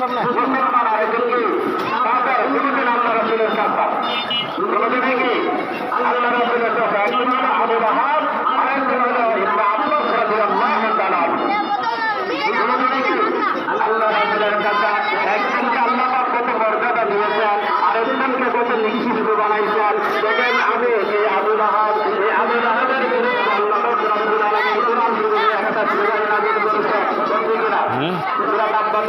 মুসলমান আরেকজন কি কাফের দুজন আল্লাহ রাসূলের কাফের দুজনে কি আল্লাহ রাসূলের কাফের একজন হলো আবু লাহাব আরেকজন হলো ইবনে আব্বাস রাদিয়াল্লাহু তাআলা দুজনে কি আল্লাহ রাসূলের কাফের একজনকে আল্লাহ পাক কত মর্যাদা দিয়েছেন আরেকজনকে কত নিশ্চিত বানাইছেন দেখেন আমি এই আবু লাহাবের বিরুদ্ধে আল্লাহ রাব্বুল আলামিন কোরআন শরীফে একটা সূরা নাযিল করেছেন সূরা তাব্বাত